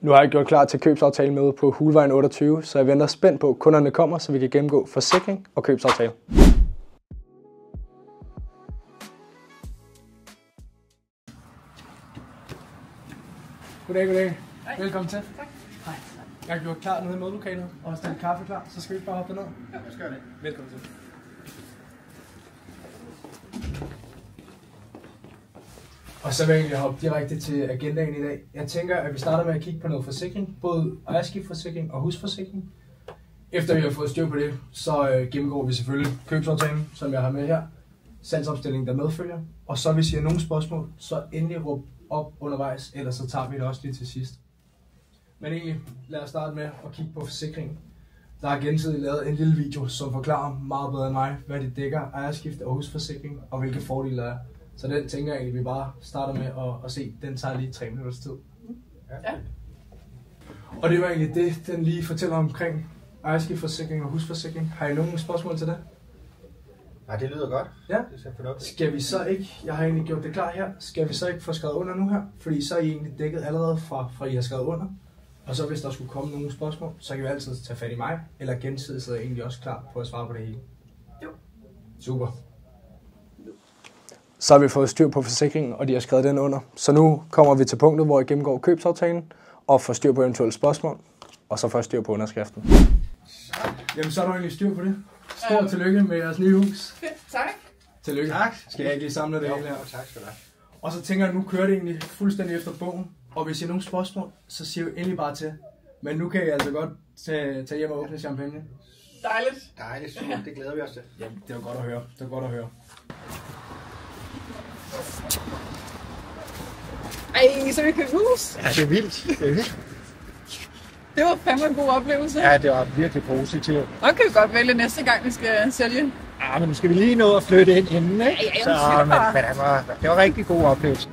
Nu har jeg gjort klar til købsaftale med på Hulvejen 28, så jeg venter spændt på, at kunderne kommer, så vi kan gennemgå forsikring og købsaftale. Goddag. Hej. Velkommen til. Tak. Hej. Jeg har gjort klar nede i mødelokalet og stillet kaffe klar, så skal vi bare hoppe derned. Ja, jeg skal gøre det. Velkommen til. Og så vil jeg egentlig hoppe direkte til agendaen i dag. Jeg tænker, at vi starter med at kigge på noget forsikring, både ejerskiftforsikring og husforsikring. Efter vi har fået styr på det, så gennemgår vi selvfølgelig købsaftalen, som jeg har med her, salgsopstillingen, der medfølger. Og så hvis I har nogle spørgsmål, så endelig råb op undervejs, ellers så tager vi det også lige til sidst. Men egentlig, lad os starte med at kigge på forsikringen. Der er gensidigt lavet en lille video, som forklarer meget bedre end mig, hvad det dækker, ejerskifte og husforsikring, og hvilke fordele der er. Så den tænker jeg egentlig, vi bare starter med at se. Den tager lige 3 minutters tid. Ja. Og det var egentlig det, den lige fortæller omkring ejerskifteforsikring og husforsikring. Har I nogle spørgsmål til det? Nej, det lyder godt. Ja. Det ser fornuftigt. Skal vi så ikke, jeg har egentlig gjort det klar her, skal vi så ikke få skrevet under nu her? Fordi så er I egentlig dækket allerede fra I har skrevet under. Og så hvis der skulle komme nogle spørgsmål, så kan vi altid tage fat i mig, eller gensidigt, så er jeg egentlig også klar på at svare på det hele. Jo. Super. Så har vi fået styr på forsikringen, og de har skrevet den under. Så nu kommer vi til punktet, hvor jeg gennemgår købsaftalen, og får styr på eventuelle spørgsmål, og så får jeg styr på underskriften. Jamen, så er der egentlig styr på det. Stort tillykke med jeres nye hus. Fedt, tak. Tillykke. Tak. Skal jeg ikke lige samle det hele her? Tak skal du have. Og så tænker jeg, at nu kører det egentlig fuldstændig efter bogen. Og hvis I har nogle spørgsmål, så siger vi endelig bare til. Men nu kan I altså godt tage hjem og åbne champagne. Dejligt. Dejligt, super. Det glæder vi os til. Jamen, det var godt at høre. Det var godt at høre. Ej, så vi købte hus. Ja, det er vildt. Det er vildt. Det var fandme en god oplevelse. Ja, det var virkelig positivt. Og kan vi godt vælge næste gang, vi skal sælge. Ja, men nu skal vi lige nå at flytte ind inden, ikke? Ja, Så, men det var en rigtig god oplevelse.